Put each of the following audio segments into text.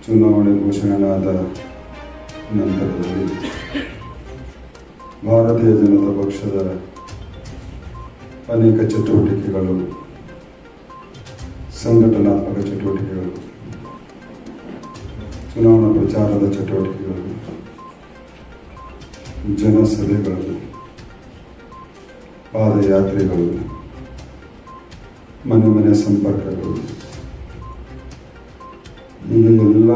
ಚುನಾವಣೆ ಘೋಷಣೆಯಾದ ನಂತರದಲ್ಲಿ ಭಾರತೀಯ ಜನತಾ ಪಕ್ಷದ ಅನೇಕ ಚಟುವಟಿಕೆಗಳು, ಸಂಘಟನಾತ್ಮಕ ಚಟುವಟಿಕೆಗಳು, ಚುನಾವಣಾ ಪ್ರಚಾರದ ಚಟುವಟಿಕೆಗಳು, ಜನಸಭೆಗಳು, ಪಾದಯಾತ್ರೆಗಳು, ಮನೆ ಮನೆ ಸಂಪರ್ಕಗಳು, ಹೀಗೆ ಎಲ್ಲ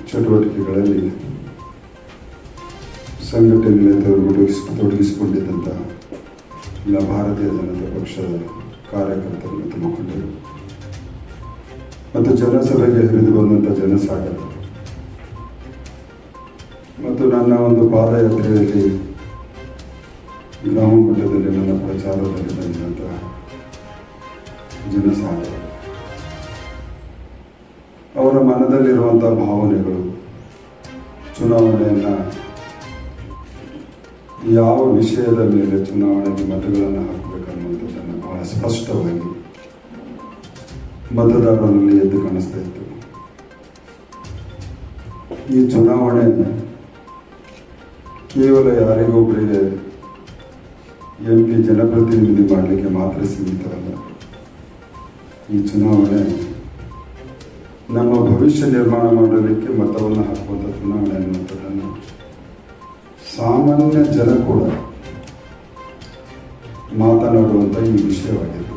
ಚಟುವಟಿಕೆಗಳಲ್ಲಿ ಸಂಘಟನೆಯಲ್ಲಿ ತೊಡಗಿಸಿಕೊಂಡಿದ್ದಂಥ ಎಲ್ಲ ಭಾರತೀಯ ಜನತಾ ಪಕ್ಷದ ಕಾರ್ಯಕರ್ತರು ಮತ್ತು ಮುಖಂಡರು ಮತ್ತು ಜನಸಭೆಗೆ ಹರಿದು ಬಂದಂಥ ಜನಸಾಗರ ಮತ್ತು ನನ್ನ ಒಂದು ಪಾದಯಾತ್ರೆಯಲ್ಲಿ ಗ್ರಾಮ ಮಟ್ಟದಲ್ಲಿ ನನ್ನ ಪ್ರಚಾರದಲ್ಲಿ ಬಂದಂತಹ ಜನಸಾಗರ, ಅವರ ಮನದಲ್ಲಿರುವಂಥ ಭಾವನೆಗಳು, ಚುನಾವಣೆಯನ್ನು ಯಾವ ವಿಷಯದ ಮೇಲೆ ಚುನಾವಣೆಗೆ ಮತಗಳನ್ನು ಹಾಕಬೇಕನ್ನುವಂಥದ್ದನ್ನು ಬಹಳ ಸ್ಪಷ್ಟವಾಗಿ ಮತದಾರರಲ್ಲಿ ಎದ್ದು ಕಾಣಿಸ್ತಾ ಇತ್ತು. ಈ ಚುನಾವಣೆ ಕೇವಲ ಯಾರಿಗೊಬ್ಬರಿಗೆ MP ಜನಪ್ರತಿನಿಧಿ ಮಾಡಲಿಕ್ಕೆ ಮಾತ್ರ ಸೀಮಿತವಲ್ಲ. ಈ ಚುನಾವಣೆ ನಮ್ಮ ಭವಿಷ್ಯ ನಿರ್ಮಾಣ ಮಾಡಲಿಕ್ಕೆ ಮತವನ್ನು ಹಾಕುವಂಥ ಚುನಾವಣೆ ಅನ್ನುವಂಥದ್ದನ್ನು ಸಾಮಾನ್ಯ ಜನ ಕೂಡ ಮಾತನಾಡುವಂಥ ಈ ವಿಷಯವಾಗಿದೆ.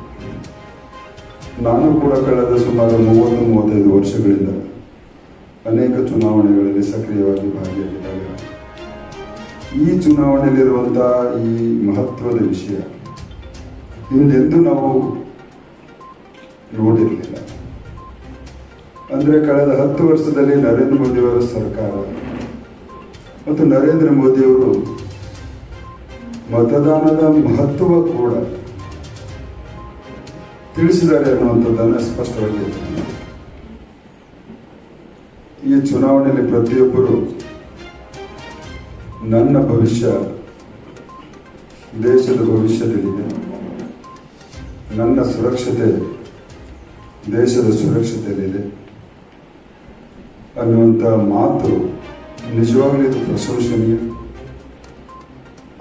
ನಾನು ಕೂಡ ಕಳೆದ ಸುಮಾರು 30-35 ವರ್ಷಗಳಿಂದ ಅನೇಕ ಚುನಾವಣೆಗಳಲ್ಲಿ ಸಕ್ರಿಯವಾಗಿ ಭಾಗಿಯಾಗಿದ್ದಾಗ ಈ ಚುನಾವಣೆಯಲ್ಲಿರುವಂಥ ಈ ಮಹತ್ವದ ವಿಷಯ ಹಿಂದೆಂದೂ ನಾವು ನೋಡಿರಲಿಲ್ಲ. ಅಂದರೆ ಕಳೆದ 10 ವರ್ಷದಲ್ಲಿ ನರೇಂದ್ರ ಮೋದಿಯವರ ಸರ್ಕಾರ ಮತ್ತು ನರೇಂದ್ರ ಮೋದಿಯವರು ಮತದಾನದ ಮಹತ್ವ ಕೂಡ ತಿಳಿಸಿದ್ದಾರೆ ಅನ್ನುವಂಥದ್ದನ್ನು ಸ್ಪಷ್ಟವಾಗಿ ಈ ಚುನಾವಣೆಯಲ್ಲಿ ಪ್ರತಿಯೊಬ್ಬರು ನನ್ನ ಭವಿಷ್ಯ ದೇಶದ ಭವಿಷ್ಯದಲ್ಲಿದೆ, ನನ್ನ ಸುರಕ್ಷತೆ ದೇಶದ ಸುರಕ್ಷತೆಯಲ್ಲಿದೆ ಅನ್ನುವಂಥ ಮಾತು ನಿಜವಾಗಲೂ ಇದು ಪ್ರಶಂಸನೀಯ.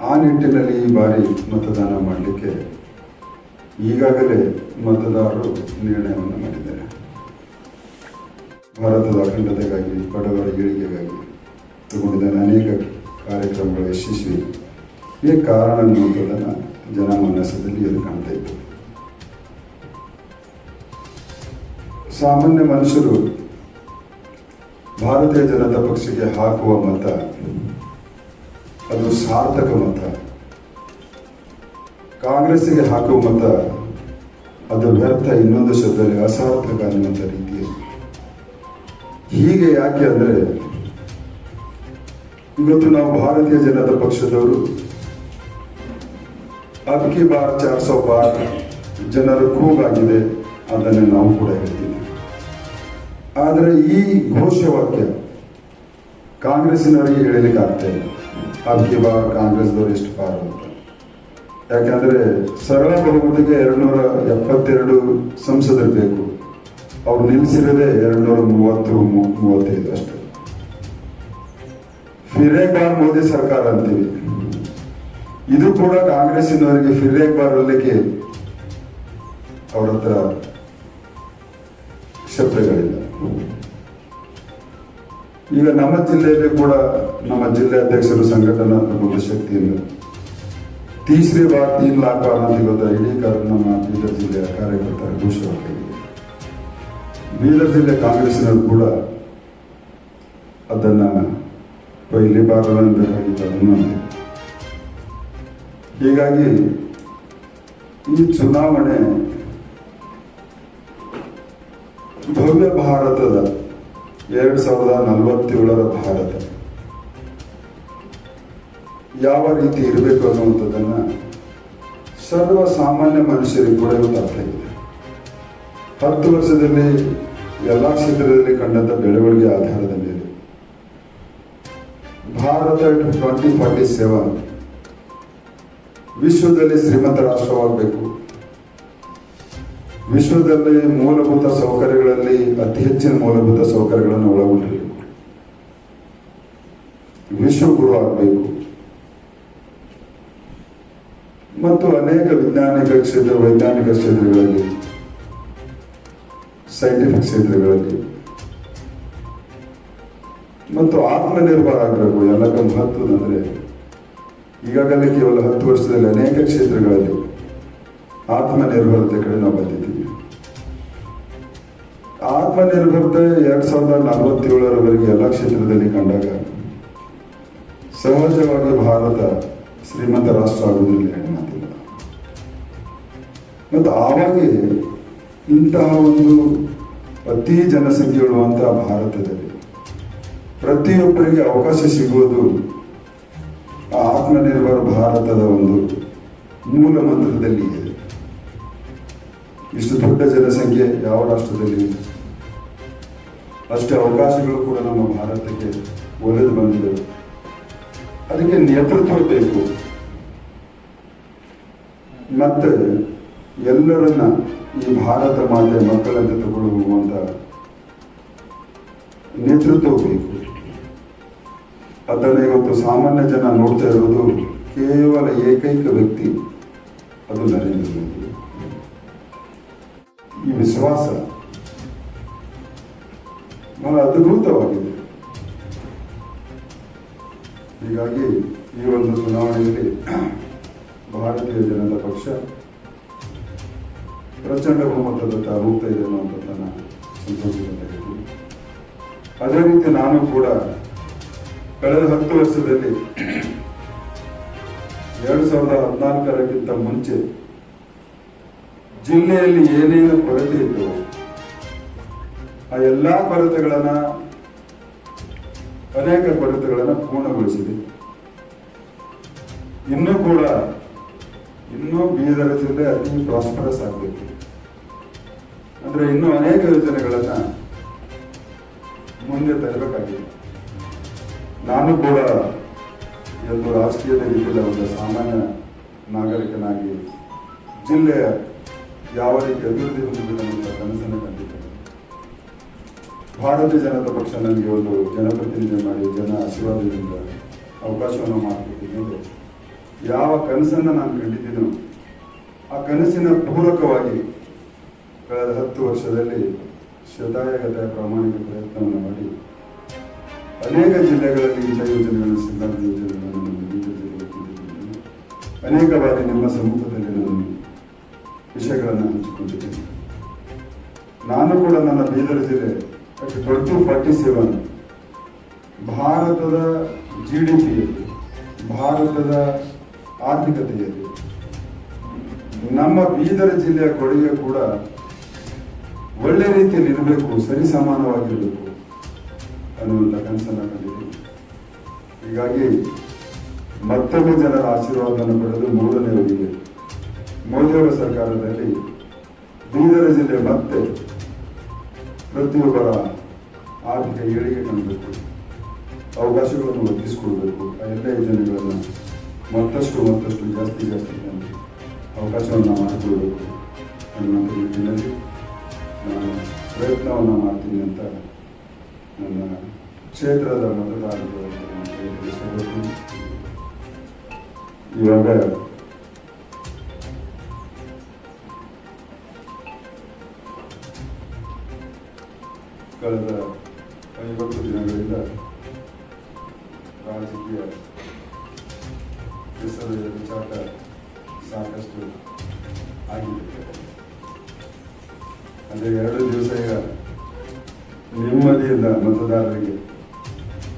ಆ ನಿಟ್ಟಿನಲ್ಲಿ ಈ ಬಾರಿ ಮತದಾನ ಮಾಡಲಿಕ್ಕೆ ಈಗಾಗಲೇ ಮತದಾರರು ನಿರ್ಣಯವನ್ನು ಮಾಡಿದ್ದಾರೆ. ಭಾರತದ ಅಖಂಡತೆಗಾಗಿ, ಬಡವರ ಏಳಿಗೆಗಾಗಿ ತಗೊಂಡಿದ್ದ ಅನೇಕ ಕಾರ್ಯಕ್ರಮಗಳ ಯಶಸ್ವಿಗೆ ಕಾರಣ ಅನ್ನುವಂಥದ್ದನ್ನು ಜನಮಾನಸದಲ್ಲಿ ಎದ್ದು ಕಾಣ್ತಾ ಇತ್ತು. ಸಾಮಾನ್ಯ ಮನುಷ್ಯರು ಭಾರತೀಯ ಜನತಾ ಪಕ್ಷಕ್ಕೆ ಹಾಕುವ ಮತ ಅದು ಸಾರ್ಥಕ ಮತ, ಕಾಂಗ್ರೆಸ್ಸಿಗೆ ಹಾಕುವ ಮತ ಅದು ವ್ಯರ್ಥ, ಇನ್ನೊಂದು ಶಬ್ದದಲ್ಲಿ ಅಸಾರ್ಥಕ ಅನ್ನುವಂಥ ರೀತಿಯಲ್ಲಿ. ಹೀಗೆ ಯಾಕೆ ಅಂದರೆ ಇವತ್ತು ನಾವು ಭಾರತೀಯ ಜನತಾ ಪಕ್ಷದವರು ಅಬ್ಕಿ ಬಾರ್ 400 ಪಾರ್ ಜನರ ಕೂಗಾಗಿದೆ, ಅದನ್ನು ನಾವು ಕೂಡ ಹೇಳ್ತೀವಿ. ಆದರೆ ಈ ಘೋಷವಾಕ್ಯ ಕಾಂಗ್ರೆಸ್ಸಿನವರಿಗೆ ಹೇಳಲಿಕ್ಕೆ ಆಗ್ತಾ ಇಲ್ಲ. ಅಬ್ಕಿ ಬಾರ್ ಕಾಂಗ್ರೆಸ್ದವರು ಎಷ್ಟು ಪಾರ್ ಅಂತ. ಯಾಕಂದರೆ ಸರಳ ಬಹುಮತಕ್ಕೆ 272 ಸಂಸದರು ಬೇಕು. ಅವ್ರು ನಿಲ್ಲಿಸಿರೋದೇ 230-35 ಅಷ್ಟೇ. ಫಿರೇಕ್ ಬಾರ್ ಮೋದಿ ಸರ್ಕಾರ ಅಂತೀವಿ. ಇದು ಕೂಡ ಕಾಂಗ್ರೆಸ್ಸಿನವರಿಗೆ ಫಿರೇಕ್ ಬಾರ್ ಅಲ್ಲಿಗೆ ಅವ್ರ ಹತ್ರ ಶಬ್ದಗಳಿಲ್ಲ. ಈಗ ನಮ್ಮ ಜಿಲ್ಲೆಯಲ್ಲಿ ಕೂಡ ನಮ್ಮ ಜಿಲ್ಲೆ ಅಧ್ಯಕ್ಷರು ಸಂಘಟನಾತ್ಮಕ ಶಕ್ತಿಯಿಂದ ತೀಸರಿ ಬಾರ್ 3 लाख ಅಂತ ಇವತ್ತು ಇಡೀ ನಮ್ಮ ಬೀದರ್ ಜಿಲ್ಲೆಯ ಕಾರ್ಯಕರ್ತರ ಘೋಷವಾಗಿದೆ. ಬೀದರ್ ಜಿಲ್ಲೆ ಕಾಂಗ್ರೆಸ್ಸಿನವರು ಕೂಡ ಅದನ್ನು ಪೈಲಿ ಬಾರ್ ಬೇಕಾಗಿತ್ತು. ಹೀಗಾಗಿ ಈ ಚುನಾವಣೆ ಭವ್ಯ ಭಾರತದ 2047ರ ಭಾರತ ಯಾವ ರೀತಿ ಇರಬೇಕು ಅನ್ನುವಂಥದ್ದನ್ನು ಸರ್ವ ಸಾಮಾನ್ಯ ಮನುಷ್ಯರಿಗೆ ಕೂಡ ಗೊತ್ತಾಗ್ತಾಯಿದೆ. 10 ವರ್ಷದಲ್ಲಿ ಎಲ್ಲ ಕ್ಷೇತ್ರದಲ್ಲಿ ಕಂಡಂಥ ಬೆಳವಣಿಗೆ ಆಧಾರದ ಮೇಲೆ ಭಾರತ 2047 ವಿಶ್ವದಲ್ಲಿ ಶ್ರೀಮಂತ ರಾಷ್ಟ್ರವಾಗಬೇಕು, ವಿಶ್ವದಲ್ಲಿ ಮೂಲಭೂತ ಸೌಕರ್ಯಗಳಲ್ಲಿ ಅತಿ ಹೆಚ್ಚಿನ ಮೂಲಭೂತ ಸೌಕರ್ಯಗಳನ್ನು ಒಳಗೊಂಡಿರಬೇಕು. ವಿಶ್ವಗುರು ಆಗಬೇಕು ಮತ್ತು ಅನೇಕ ವೈಜ್ಞಾನಿಕ ಕ್ಷೇತ್ರಗಳಲ್ಲಿ, ಸೈಂಟಿಫಿಕ್ ಕ್ಷೇತ್ರಗಳಲ್ಲಿ ಮತ್ತು ಆತ್ಮನಿರ್ಭರ ಆಗಬೇಕು. ಎಲ್ಲಕ್ಕ ಮಹತ್ವದಂದ್ರೆ ಈಗಾಗಲೇ ಕೇವಲ 10 ವರ್ಷದಲ್ಲಿ ಅನೇಕ ಕ್ಷೇತ್ರಗಳಲ್ಲಿ ಆತ್ಮನಿರ್ಭರತೆ ಕಡೆ ನಾವು ಬಂದಿದ್ದೀವಿ. ಆತ್ಮನಿರ್ಭರತೆ 2047ರವರೆಗೆ ಎಲ್ಲ ಕ್ಷೇತ್ರದಲ್ಲಿ ಕಂಡಾಗ ಸಹಜವಾಗಿ ಭಾರತ ಶ್ರೀಮಂತ ರಾಷ್ಟ್ರ ಆಗುವುದಿಲ್ಲ, ಮಾತಿಲ್ಲ. ಮತ್ತು ಆವಾಗೆ ಇಂತಹ ಒಂದು ಅತಿ ಜನಸಂಖ್ಯೆ ಇರುವಂತಹ ಭಾರತದಲ್ಲಿ ಪ್ರತಿಯೊಬ್ಬರಿಗೆ ಅವಕಾಶ ಸಿಗುವುದು ಆ ಆತ್ಮನಿರ್ಭರ ಭಾರತದ ಒಂದು ಮೂಲ ಮಂತ್ರದಲ್ಲಿ ಇದೆ. ಇಷ್ಟು ದೊಡ್ಡ ಜನಸಂಖ್ಯೆ ಯಾವ ರಾಷ್ಟ್ರದಲ್ಲಿ ಇದೆ? ಅಷ್ಟೇ ಅವಕಾಶಗಳು ಕೂಡ ನಮ್ಮ ಭಾರತಕ್ಕೆ ಒಲಿದು ಬಂದಿದೆ. ಅದಕ್ಕೆ ನೇತೃತ್ವ ಬೇಕು. ಮತ್ತೆ ಎಲ್ಲರನ್ನ ಈ ಭಾರತ ಮಾತೆ ಮಕ್ಕಳಂತೆ ತಗೊಂಡು ಹೋಗುವಂತ ನೇತೃತ್ವ ಬೇಕು. ಅದನ್ನು ಇವತ್ತು ಸಾಮಾನ್ಯ ಜನ ನೋಡ್ತಾ ಇರೋದು ಕೇವಲ ಏಕೈಕ ವ್ಯಕ್ತಿ, ಅದು ನರೇಂದ್ರ ಮೋದಿ. ಈ ವಿಶ್ವಾಸ ಬಹಳ ಅದ್ಭುತವಾಗಿದೆ. ಹೀಗಾಗಿ ಈ ಒಂದು ಚುನಾವಣೆಯಲ್ಲಿ ಭಾರತೀಯ ಜನತಾ ಪಕ್ಷ ಪ್ರಚಂಡ ಬಹುಮತದತ್ತ ಹೋಗ್ತಾ ಇದೆ ಅನ್ನುವಂಥದ್ದನ್ನ ಸಂತೋಷವಾಗಿದ್ದೀನಿ. ಅದೇ ರೀತಿ ನಾನು ಕೂಡ ಕಳೆದ 10 ವರ್ಷದಲ್ಲಿ 2014ಕ್ಕಿಂತ ಮುಂಚೆ ಜಿಲ್ಲೆಯಲ್ಲಿ ಏನೇನು ಕೊರತೆ ಇತ್ತು ಆ ಎಲ್ಲಾ ಅನೇಕ ಕೊರತೆಗಳನ್ನ ಪೂರ್ಣಗೊಳಿಸಿದೆ. ಇನ್ನೂ ಬೀದರ ಜಿಲ್ಲೆ ಅತಿ ಪ್ರಾಸ್ಪರಸ್ ಆಗಬೇಕು. ಅಂದ್ರೆ ಇನ್ನೂ ಅನೇಕ ಯೋಜನೆಗಳನ್ನ ಮುಂದೆ ತರಬೇಕಾಗಿದೆ. ನಾನು ಕೂಡ ಒಂದು ರಾಜಕೀಯದ ರೀತಿಯಲ್ಲಿ ಒಂದು ಸಾಮಾನ್ಯ ನಾಗರಿಕನಾಗಿ ಜಿಲ್ಲೆಯ ಯಾವ ರೀತಿ ಅಭಿವೃದ್ಧಿ ಹೊಂದಬೇಕನ್ನುವಂಥ ಕನಸನ್ನು ಕಂಡಿದ್ದೇನೆ. ಭಾರತೀಯ ಜನತಾ ಪಕ್ಷ ನನಗೆ ಒಂದು ಜನಪ್ರತಿನಿಧಿ ಮಾಡಿ ಜನ ಆಶೀರ್ವಾದದಿಂದ ಅವಕಾಶವನ್ನು ಮಾಡಿಕೊಟ್ಟಿದ್ದರೆ ಯಾವ ಕನಸನ್ನು ನಾನು ಕಂಡಿದ್ದೀನೋ ಆ ಕನಸಿನ ಪೂರಕವಾಗಿ ಕಳೆದ 10 ವರ್ಷದಲ್ಲಿ ಶತಾಯಗತಾಯ ಪ್ರಾಮಾಣಿಕ ಪ್ರಯತ್ನವನ್ನು ಮಾಡಿ ಅನೇಕ ಜಿಲ್ಲೆಗಳಲ್ಲಿ ಇಂಥ ಯೋಜನೆಗಳನ್ನು, ಸರ್ಕಾರದ ಯೋಜನೆಗಳನ್ನು ಅನೇಕ ಬಾರಿ ನಿಮ್ಮ ಸಮ್ಮುಖದಲ್ಲಿ ನಾನು ವಿಷಯಗಳನ್ನು ಹಂಚಿಕೊಂಡಿದ್ದೇನೆ. ನಾನು ಕೂಡ ನನ್ನ ಬೀದರ್ ಜಿಲ್ಲೆ 2047 ಭಾರತದ GDPಯಲ್ಲಿ, ಭಾರತದ ಆರ್ಥಿಕತೆಯಲ್ಲಿ ನಮ್ಮ ಬೀದರ್ ಜಿಲ್ಲೆಯ ಕೊಡುಗೆ ಕೂಡ ಒಳ್ಳೆ ರೀತಿಯಲ್ಲಿ ಇರಬೇಕು, ಸರಿಸಮಾನವಾಗಿರಬೇಕು ಅನ್ನುವಂಥ ಕನಸನ್ನು ಕಂಡಿದ್ದೀನಿ. ಹೀಗಾಗಿ ಮತ್ತೊಮ್ಮೆ ಜನರ ಆಶೀರ್ವಾದವನ್ನು ಪಡೆದು 3ನೇ ಅವಧಿಗೆ ಮೋದಿಯವರ ಸರ್ಕಾರದಲ್ಲಿ ಬೀದರ್ ಜಿಲ್ಲೆ ಮತ್ತೆ ಪ್ರತಿಯೊಬ್ಬರ ಆರ್ಥಿಕ ಏಳಿಗೆ ಕಾಣಬೇಕು, ಅವಕಾಶಗಳನ್ನು ಒದಗಿಸಿಕೊಡ್ಬೇಕು. ಆ ಎಲ್ಲ ಯೋಜನೆಗಳನ್ನು ಮತ್ತಷ್ಟು ಜಾಸ್ತಿ ಅವಕಾಶವನ್ನು ಮಾಡಿಕೊಳ್ಬೇಕು ಅನ್ನುವಂಥ ನಿಟ್ಟಿನಲ್ಲಿ ನಾನು ಪ್ರಯತ್ನವನ್ನು ಮಾಡ್ತೀನಿ ಅಂತ ನನ್ನ ಕ್ಷೇತ್ರದ ಮತದಾರರು ಇಷ್ಟಪಡ್ತೀನಿ. ಇವಾಗ ಕಳೆದ 50 ದಿನಗಳಿಂದ ರಾಜಕೀಯ ವಿಚಾರ ಸಾಕಷ್ಟು ಆಗಿದೆ. ಅಂದರೆ 2 ದಿವಸ ಈಗ ನೆಮ್ಮದಿಯಿಂದ ಮತದಾರರಿಗೆ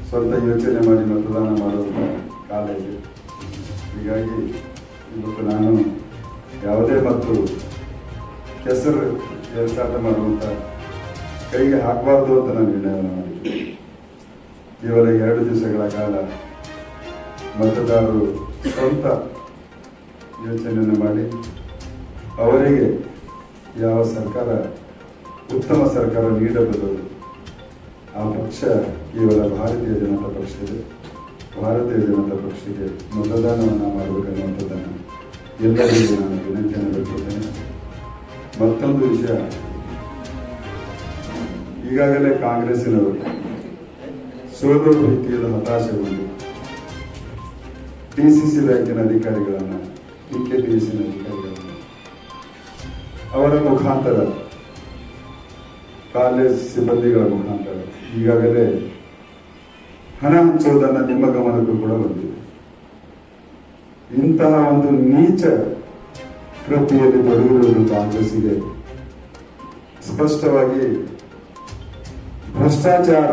ಸ್ವಂತ ಯೋಚನೆ ಮಾಡಿ ಮತದಾನ ಮಾಡುವ ಕಾಲ ಇದೆ. ಹೀಗಾಗಿ ಇವತ್ತು ನಾನು ಯಾವುದೇ ಮತ್ತು ಕೆಸರು ಏರ್ಸಾಟ ಮಾಡುವಂಥ ಕೈಗೆ ಹಾಕಬಾರ್ದು ಅಂತ ನಾನು ನಿರ್ಣಯವನ್ನು ಮಾಡಿದ್ದೆ. ಕೇವಲ 2 ದಿವಸಗಳ ಕಾಲ ಮತದಾರರು ಸ್ವಂತ ಯೋಚನೆಯನ್ನು ಮಾಡಿ ಅವರಿಗೆ ಯಾವ ಸರ್ಕಾರ ಉತ್ತಮ ಸರ್ಕಾರ ನೀಡಬಹುದು ಆ ಪಕ್ಷ ಕೇವಲ ಭಾರತೀಯ ಜನತಾ ಪಕ್ಷ ಇದೆ. ಭಾರತೀಯ ಜನತಾ ಪಕ್ಷಕ್ಕೆ ಮತದಾನವನ್ನು ಮಾಡಬೇಕನ್ನುವಂಥದ್ದನ್ನು ಎಲ್ಲರಿಗೂ ನಾನು ವಿನಂತಿಯನ್ನು ಬಿಟ್ಟಿದ್ದೇನೆ. ಮತ್ತೊಂದು ವಿಷಯ, ಈಗಾಗಲೇ ಕಾಂಗ್ರೆಸ್ಸಿನವರು ಸೋಲೋ ರೀತಿಯಲ್ಲಿ ಹತಾಶೆಗೊಂಡು ಡಿಸಿಸಿ ಬ್ಯಾಂಕಿನ ಅಧಿಕಾರಿಗಳನ್ನ, ಡಿಕೆಪಿಎಸ್ಸಿನ ಅಧಿಕಾರಿಗಳನ್ನ ಅವರ ಮುಖಾಂತರ, ಕಾಲೇಜ್ ಸಿಬ್ಬಂದಿಗಳ ಮುಖಾಂತರ ಈಗಾಗಲೇ ಹಣ ಹಂಚುವುದನ್ನು ನಿಮ್ಮ ಗಮನಕ್ಕೂ ಕೂಡ ಬಂದಿದೆ. ಇಂತಹ ಒಂದು ನೀಚ ಕೃತಿಯಲ್ಲಿ ತೊಡಗಿರುವುದು ಕಾಂಗ್ರೆಸ್ಸಿಗೆ ಸ್ಪಷ್ಟವಾಗಿ ಭ್ರಷ್ಟಾಚಾರ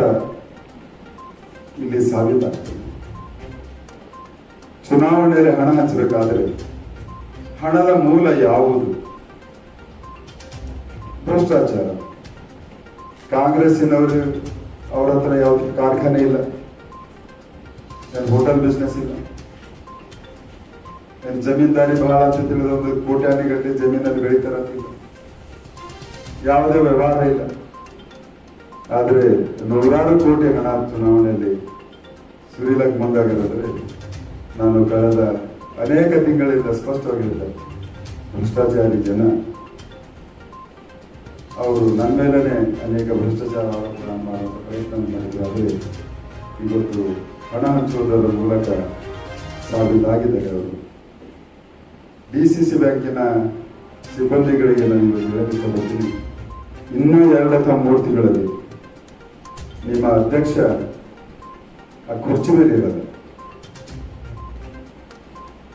ಇಲ್ಲಿ ಸಾಬೀತಾಗ್ತದೆ. ಚುನಾವಣೆಯಲ್ಲಿ ಹಣ ಹಂಚಬೇಕಾದ್ರೆ ಹಣದ ಮೂಲ ಯಾವುದು? ಭ್ರಷ್ಟಾಚಾರ. ಕಾಂಗ್ರೆಸ್ಸಿನವರು ಅವರ ಹತ್ರ ಯಾವ್ದು ಕಾರ್ಖಾನೆ ಇಲ್ಲ, ಏನ್ ಹೋಟೆಲ್ ಬಿಸ್ನೆಸ್ ಇಲ್ಲ, ಏನ್ ಜಮೀನ್ದಾರಿ ಬಹಳ ಅಂತ ತಿಳಿದ ಒಂದು ಕೋಟ್ಯಾನಿಗಟ್ಟಲೆ ಜಮೀನಲ್ಲಿ ಬೆಳೀತಾರಂತಿಲ್ಲ, ಯಾವುದೇ ವ್ಯವಹಾರ ಇಲ್ಲ. ಆದ್ರೆ ನೂರಾರು ಕೋಟಿ ಹಣ ಚುನಾವಣೆಯಲ್ಲಿ ಸುರಿಲಕ್ಕೆ ಮುಂದಾಗಿರೋದ್ರೆ ನಾನು ಕಳೆದ ಅನೇಕ ತಿಂಗಳಿಂದ ಸ್ಪಷ್ಟವಾಗಿದ್ದೆ. ಭ್ರಷ್ಟಾಚಾರಿ ಜನ ಅವರು ನನ್ನ ಮೇಲೇ ಅನೇಕ ಭ್ರಷ್ಟಾಚಾರ ಆರೋಪಗಳನ್ನು ಮಾಡುವ ಪ್ರಯತ್ನ ಮಾಡಿದ್ದಾರೆ. ಇವತ್ತು ಹಣ ಹಂಚುವುದರ ಮೂಲಕ ಸಾಬೀತಾಗಿದ್ದಾರೆ. ಅವರು ಡಿಸಿಸಿ ಬ್ಯಾಂಕಿನ ಸಿಬ್ಬಂದಿಗಳಿಗೆ ನಾನು ವಿನಂತಿಸಬಹುದು, ಇನ್ನೂ 2 ಅಥವಾ 3 ತಿಂಗಳಲ್ಲಿ ನಿಮ್ಮ ಅಧ್ಯಕ್ಷ ಆ ಕುರ್ಚಿ ಮೇಲೆ ಇರಲ್ಲ.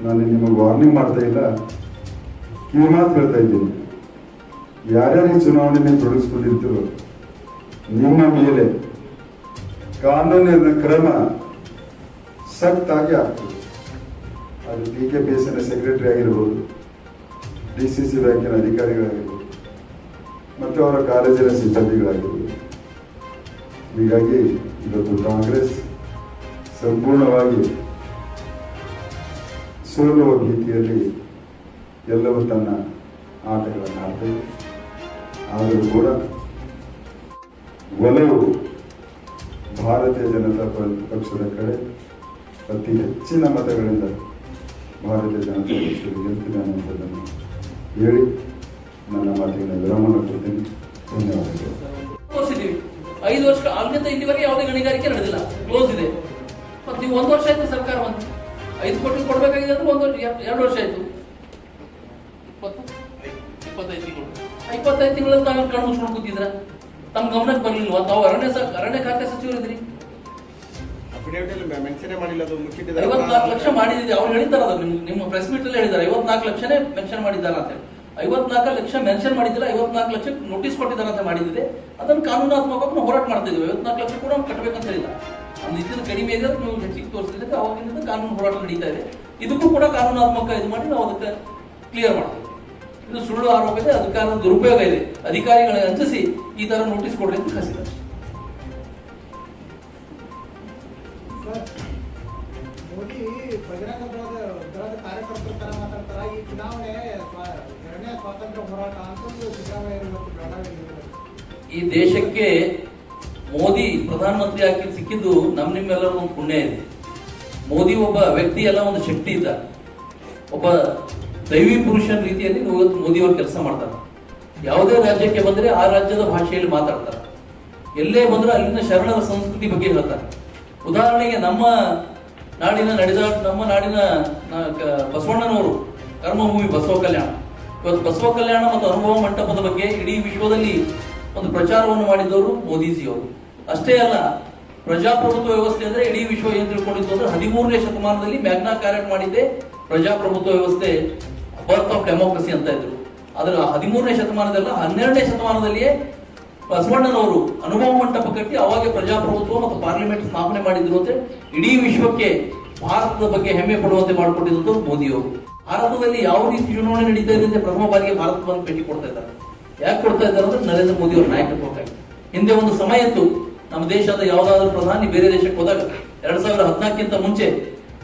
ನಾನು ನಿಮಗೆ ವಾರ್ನಿಂಗ್ ಮಾಡ್ತಾ ಇಲ್ಲ, ಕಿವಿಮಾತು ಹೇಳ್ತಾ ಇದ್ದೀನಿ. ಯಾರ್ಯಾರು ಚುನಾವಣೆಯಲ್ಲಿ ತೊಡಗಿಸ್ಕೊಂಡಿರ್ತೀರೋ ನಿಮ್ಮ ಮೇಲೆ ಕಾನೂನಿನ ಕ್ರಮ ಸಖತ್ತಾಗಿ ಆಗ್ತದೆ. ಅದು ಡಿಕೆಪಿಎಸ್ಸಿನ ಸೆಕ್ರೆಟರಿ ಆಗಿರ್ಬೋದು, ಡಿಸಿಸಿ ಬ್ಯಾಂಕಿನ ಅಧಿಕಾರಿಗಳಾಗಿರ್ಬೋದು, ಮತ್ತು ಅವರ ಕಾಲೇಜಿನ ಸಿಬ್ಬಂದಿಗಳಾಗಿರ್ಬೋದು. ಹೀಗಾಗಿ ಇವತ್ತು ಕಾಂಗ್ರೆಸ್ ಸಂಪೂರ್ಣವಾಗಿ ಸೋಲುವ ಭೀತಿಯಲ್ಲಿ ಎಲ್ಲವೂ ತನ್ನ ಆಟಗಳನ್ನು ಆಡ್ತದೆ. ಆದರೂ ಕೂಡ ಒಲವು ಭಾರತೀಯ ಜನತಾ ಪಕ್ಷದ ಕಡೆ ಅತಿ ಹೆಚ್ಚಿನ ಮತಗಳಿಂದ ಭಾರತೀಯ ಜನತಾ ಪಕ್ಷದ ಗೆಲ್ತಿದೆ ಅನ್ನುವಂಥದ್ದನ್ನು ಹೇಳಿ ನನ್ನ ಮಾತಿನ ವಿರಾಮ ಕೊಡ್ತೀನಿ. ಧನ್ಯವಾದಗಳು. 5 ವರ್ಷ ಅಲ್ಲಿಂದ ಇಲ್ಲಿವರೆಗೆ ಯಾವುದೇ ಗಣಿಗಾರಿಕೆ ನಡೆದಿಲ್ಲ, ಕ್ಲೋಸ್ ಇದೆ. ಮತ್ತೆ ನೀವು 1 ವರ್ಷ ಆಯ್ತು ಸರ್ಕಾರ ಬಂದು 5 ಕೋಟಿ ಕೊಡ್ಬೇಕಾಗಿದೆ ಅಂದ್ರೆ 2 ವರ್ಷ ಆಯ್ತು. 25 ತಿಂಗಳಲ್ಲಿ ತಾವು ಕಣ್ಣು ಮುಚ್ಕೊಂಡು ಕೂತಿದ್ರ? ತಮ್ಮ ಗಮನಕ್ಕೆ ಬರ್ಲಿಲ್ವಾ? ತಾವು ಅರಣ್ಯ ಖಾತೆ ಸಚಿವರಿದ್ರಿ. 54 ಲಕ್ಷ ಮಾಡಿದಿದೆ. ಅವ್ರು ಹೇಳಿದ್ದಾರೆ, ಅದು ನಿಮ್ಮ ಪ್ರೆಸ್ ಮೀಟ್ ಅಲ್ಲಿ ಹೇಳಿದ್ದಾರೆ 54 ಲಕ್ಷನೇ ಮೆನ್ಷನ್ ಮಾಡಿದ್ದಾರೆ ಅಂತ ಹೇಳಿ. 54 ಲಕ್ಷ ಮೆನ್ಷನ್ ಮಾಡಿದಿಲ್ಲ, 54 ಲಕ್ಷ ನೋಟಿಸ್ ಕೊಟ್ಟಿದ್ದಾರೆ ಅಂತ ಮಾಡಿದಿದೆ. ಅದನ್ನು ಕಾನೂನಾತ್ಮಕವಾಗಿ ನಾವು ಹೋರಾಟ ಮಾಡ್ತಾ ಇದ್ದೀವಿ. 54 ಲಕ್ಷ ಕೂಡ ಕಟ್ಟಬೇಕಂತ ಹೇಳಿಲ್ಲ. ಒಂದು ಇದ್ದಿದ್ದು ಕಡಿಮೆ ಇದೆ, ನೀವು ಹೆಚ್ಚಿಗೆ ತೋರಿಸಿದ್ರೆ ಅವಾಗಿಂದ ಕಾನೂನು ಹೋರಾಟ ನಡೀತಾ ಇದೆ. ಇದಕ್ಕೂ ಕೂಡ ಕಾನೂನಾತ್ಮಕ ಇದು ಮಾಡಿ ನಾವು ಅದಕ್ಕೆ ಕ್ಲಿಯರ್ ಮಾಡ್ತೀವಿ. ಇದು ಸುಳ್ಳು ಆರೋಪ ಇದೆ, ಅಧಿಕಾರದ ದುರುಪಯೋಗ ಇದೆ. ಅಧಿಕಾರಿಗಳಿಗೆ ಅಂಚಿಸಿ ಈ ತರ ನೋಟಿಸ್ ಕೊಡ್ರಿ ಅಂತ ಕಳಿಸಿದ್ದಾರೆ. ಮೋದಿ ಬಜರಂಗ ದಳದ ಕಾರ್ಯಕರ್ತರ ತರ ಮಾತಾಡ್ತಾರ. ಈ ಚುನಾವಣೆ 2ನೇ ಸ್ವಾತಂತ್ರ್ಯ ಹೋರಾಟ ಅಂತ ಸಿದ್ದರಾಮಯ್ಯ ಈ ದೇಶಕ್ಕೆ ಮೋದಿ ಪ್ರಧಾನಮಂತ್ರಿ ಆಗಿ ಸಿಕ್ಕಿದ್ದು ನಿಮ್ಮೆಲ್ಲರೂ ಒಂದು ಪುಣ್ಯ ಇದೆ. ಮೋದಿ ಒಬ್ಬ ವ್ಯಕ್ತಿ ಎಲ್ಲ ಒಂದು ಶಕ್ತಿ ಇದ್ದ, ಒಬ್ಬ ದೈವಿ ಪುರುಷನ ರೀತಿಯಲ್ಲಿ ಇವತ್ತು ಮೋದಿ ಅವರು ಕೆಲಸ ಮಾಡ್ತಾರೆ. ಯಾವುದೇ ರಾಜ್ಯಕ್ಕೆ ಬಂದ್ರೆ ಆ ರಾಜ್ಯದ ಭಾಷೆಯಲ್ಲಿ ಮಾತಾಡ್ತಾರೆ. ಎಲ್ಲೇ ಬಂದ್ರೆ ಅಲ್ಲಿನ ಶರಣರ ಸಂಸ್ಕೃತಿ ಬಗ್ಗೆ ಹೇಳ್ತಾರೆ. ಉದಾಹರಣೆಗೆ ನಮ್ಮ ನಾಡಿನ ಬಸವಣ್ಣನವರು ಕರ್ಮಭೂಮಿ ಬಸವ ಕಲ್ಯಾಣ, ಇವತ್ತು ಬಸವ ಕಲ್ಯಾಣ ಮತ್ತು ಅನುಭವ ಮಂಟಪದ ಬಗ್ಗೆ ಇಡೀ ವಿಶ್ವದಲ್ಲಿ ಒಂದು ಪ್ರಚಾರವನ್ನು ಮಾಡಿದವರು ಮೋದಿಜಿಯವರು. ಅಷ್ಟೇ ಅಲ್ಲ, ಪ್ರಜಾಪ್ರಭುತ್ವ ವ್ಯವಸ್ಥೆ ಅಂದ್ರೆ ಇಡೀ ವಿಶ್ವ ಏನ್ ತಿಳ್ಕೊಂಡಿತ್ತು ಅಂದ್ರೆ 13ನೇ ಶತಮಾನದಲ್ಲಿ ಮ್ಯಾಗ್ನಾ ಕಾರ್ಟಾ ಮಾಡಿದ್ದೆ ಪ್ರಜಾಪ್ರಭುತ್ವ ವ್ಯವಸ್ಥೆ, ಬರ್ತ್ ಆಫ್ ಡೆಮೋಕ್ರಸಿ ಅಂತ ಇದ್ರು. ಆದ್ರೆ 13ನೇ ಶತಮಾನದಲ್ಲ, 12ನೇ ಶತಮಾನದಲ್ಲಿಯೇ ಬಸವಣ್ಣನವರು ಅನುಭವ ಮಂಟಪ ಕಟ್ಟಿ ಅವಾಗೆ ಪ್ರಜಾಪ್ರಭುತ್ವ ಮತ್ತು ಪಾರ್ಲಿಮೆಂಟ್ ಸ್ಥಾಪನೆ ಮಾಡಿದ್ರು ಅಂತ ಇಡೀ ವಿಶ್ವಕ್ಕೆ ಭಾರತದ ಬಗ್ಗೆ ಹೆಮ್ಮೆ ಪಡುವಂತೆ ಮಾಡಿಕೊಟ್ಟಿದ್ದು ಮೋದಿಯವರು. ಭಾರತದಲ್ಲಿ ಯಾವ ರೀತಿ ಚುನಾವಣೆ ನಡೀತಾ ಇದೆ ಪ್ರಥಮ ಬಾರಿಗೆ ಭಾರತ ಬಂದು ಭೇಟಿ ಕೊಡ್ತಾ ಇದ್ದಾರೆ. ಯಾಕೆ ಕೊಡ್ತಾ ಇದ್ದಾರೆ ಅಂದ್ರೆ ನರೇಂದ್ರ ಮೋದಿ ಅವರ ನಾಯಕತ್ವಕ್ಕಾಗಿ. ಹಿಂದೆ ಒಂದು ಸಮಯ ಇತ್ತು, ನಮ್ಮ ದೇಶದ ಯಾವ್ದಾದ್ರು ಪ್ರಧಾನಿ ಬೇರೆ ದೇಶಕ್ಕೆ ಹೋದಾಗ 2014ಕ್ಕಿಂತ ಮುಂಚೆ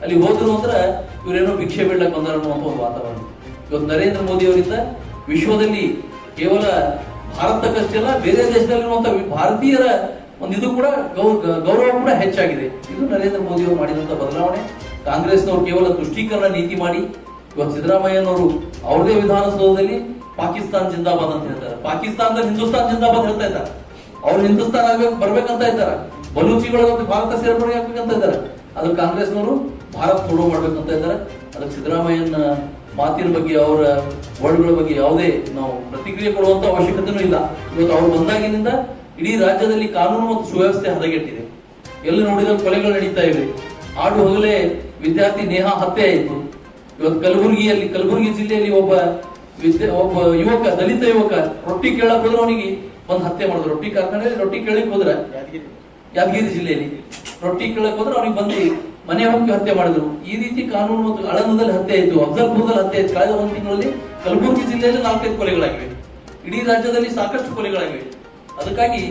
ಅಲ್ಲಿ ಹೋದ್ರು ಅಂದ್ರೆ ಇವರೇನೋ ಭಿಕ್ಷೆ ಬೀಳಕ್ಕೆ ಬಂದಾರ ಅನ್ನುವಂಥ ಒಂದು ವಾತಾವರಣ. ಇವತ್ತು ನರೇಂದ್ರ ಮೋದಿ ಅವರಿಂದ ವಿಶ್ವದಲ್ಲಿ ಕೇವಲ ಭಾರತಕ್ಕಷ್ಟೇ ಅಲ್ಲ, ಬೇರೆ ದೇಶದಲ್ಲಿರುವಂತಹ ಭಾರತೀಯರ ಒಂದು ಇದು ಕೂಡ ಗೌರವ ಕೂಡ ಹೆಚ್ಚಾಗಿದೆ. ಇದು ನರೇಂದ್ರ ಮೋದಿ ಅವರು ಮಾಡಿದಂತ ಬದಲಾವಣೆ. ಕಾಂಗ್ರೆಸ್ನವರು ಕೇವಲ ತುಷ್ಟೀಕರಣ ನೀತಿ ಮಾಡಿ ಇವತ್ತು ಸಿದ್ದರಾಮಯ್ಯನವರು ಅವ್ರದೇ ವಿಧಾನಸೌಧದಲ್ಲಿ ಪಾಕಿಸ್ತಾನ್ ಜಿಂದಾಬಾದ್ ಅಂತ ಹೇಳ್ತಾರೆ. ಪಾಕಿಸ್ತಾನದಲ್ಲಿ ಹಿಂದೂಸ್ತಾನ್ ಜಿಂದಾಬಾದ್ ಹೇಳ್ತಾ ಇದ್ದಾರೆ. ಅವ್ರು ಹಿಂದೂಸ್ತಾನ್ ಆಗ್ಬೇಕು ಬರ್ಬೇಕಂತ ಇದ್ದಾರೆ. ಬಲೂಚಿಗಳು ಭಾರತ ಸೇರ್ಪಡೆ ಆಗ್ಬೇಕಂತ ಇದ್ದಾರೆ. ಅದು ಕಾಂಗ್ರೆಸ್ನವರು ಭಾರತ್ ತೊಡೋ ಮಾಡ್ಬೇಕಂತ ಇದ್ದಾರೆ. ಅದಕ್ಕೆ ಸಿದ್ದರಾಮಯ್ಯನ ಮಾತಿನ ಬಗ್ಗೆ ಅವರ ವರ್ಡ್ಗಳ ಬಗ್ಗೆ ಯಾವುದೇ ನಾವು ಪ್ರತಿಕ್ರಿಯೆ ಕೊಡುವಂತ ಅವಶ್ಯಕತೆನೂ ಇಲ್ಲ. ಇವತ್ತು ಅವ್ರು ಬಂದಾಗಿನಿಂದ ಇಡೀ ರಾಜ್ಯದಲ್ಲಿ ಕಾನೂನು ಮತ್ತು ಸುವ್ಯವಸ್ಥೆ ಹದಗೆಟ್ಟಿದೆ. ಎಲ್ಲಿ ನೋಡಿದ ಕೊಲೆಗಳು ನಡೀತಾ ಇವೆ. ಆಡು ಹೋಗಲೇ ವಿದ್ಯಾರ್ಥಿ ನೇಹಾ ಹತ್ಯೆ ಆಯಿತು. ಇವತ್ತು ಕಲಬುರಗಿ ಜಿಲ್ಲೆಯಲ್ಲಿ ಒಬ್ಬ ಯುವಕ, ದಲಿತ ಯುವಕ ರೊಟ್ಟಿ ಕೇಳಕ್ ಹೋದ್ರೆ ಅವನಿಗೆ ಒಂದು ಹತ್ಯೆ ಮಾಡಿದ್ರು. ರೊಟ್ಟಿ ಕಾರ್ಖಾನೆಯಲ್ಲಿ ರೊಟ್ಟಿ ಕೇಳಕ್ ಹೋದ್ರೆ ಯಾದಗಿರಿ ಜಿಲ್ಲೆಯಲ್ಲಿ ರೊಟ್ಟಿ ಕೇಳಕ್ ಹೋದ್ರೆ ಅವನಿಗೆ ಬಂದು ಮನೆ ಹೋಗಿ ಹತ್ಯೆ ಮಾಡಿದ್ರು. ಈ ರೀತಿ ಕಾನೂನು ಮತ್ತು ಆಳಂದದಲ್ಲಿ ಹತ್ಯೆ ಆಯಿತು, ಅಫ್ಜಲ್ಪುರದಲ್ಲಿ ಹತ್ಯೆ ಆಯ್ತು. ಕಳೆದ ಒಂದು ತಿಂಗಳಲ್ಲಿ ಕಲಬುರಗಿ ಜಿಲ್ಲೆಯಲ್ಲಿ 4-5 ಕೊಲೆಗಳಾಗಿವೆ. ಇಡೀ ರಾಜ್ಯದಲ್ಲಿ ಸಾಕಷ್ಟು ಕೊಲೆಗಳಾಗಿವೆ. ಅದಕ್ಕಾಗಿ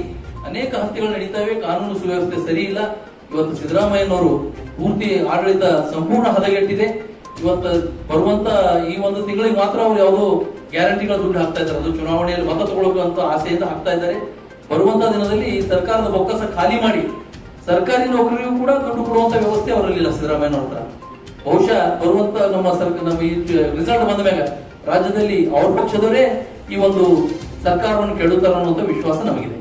ಅನೇಕ ಹತ್ಯೆಗಳು ನಡೀತಾ ಇವೆ. ಕಾನೂನು ಸುವ್ಯವಸ್ಥೆ ಸರಿ ಇಲ್ಲ. ಇವತ್ತು ಸಿದ್ದರಾಮಯ್ಯನವರು ಪೂರ್ತಿ ಆಡಳಿತ ಸಂಪೂರ್ಣ ಹದಗೆಟ್ಟಿದೆ. ಇವತ್ತು ಬರುವಂತ ಈ ಒಂದು ತಿಂಗಳಿಗೆ ಮಾತ್ರ ಅವರು ಯಾವುದೋ ಗ್ಯಾರಂಟಿಗಳ ದುಡ್ಡು ಹಾಕ್ತಾ ಇದ್ದಾರೆ. ಅದು ಚುನಾವಣೆಯಲ್ಲಿ ಮತ ತಗೊಳ್ಳುವಂತ ಆಸೆಯಿಂದ ಹಾಕ್ತಾ ಇದ್ದಾರೆ. ಬರುವಂತ ದಿನದಲ್ಲಿ ಸರ್ಕಾರದ ಬೊಕ್ಕಸ ಖಾಲಿ ಮಾಡಿ ಸರ್ಕಾರಿ ನೌಕರಿಗೂ ಕೂಡ ದುಡ್ಡು ಕೊಡುವಂತ ವ್ಯವಸ್ಥೆ ಅವರಲ್ಲಿಲ್ಲ ಸಿದ್ದರಾಮಯ್ಯನವ್ರ ಹತ್ರ. ಬಹುಶಃ ಬರುವಂತ ನಮ್ಮ ಈ ರಿಸಲ್ಟ್ ಬಂದ ಮೇಲೆ ರಾಜ್ಯದಲ್ಲಿ ಅವ್ರ ಪಕ್ಷದವರೇ ಈ ಒಂದು ಸರ್ಕಾರವನ್ನು ಕೆಡುತ್ತಾರೆ ಅನ್ನುವಂತ ವಿಶ್ವಾಸ ನಮಗಿದೆ.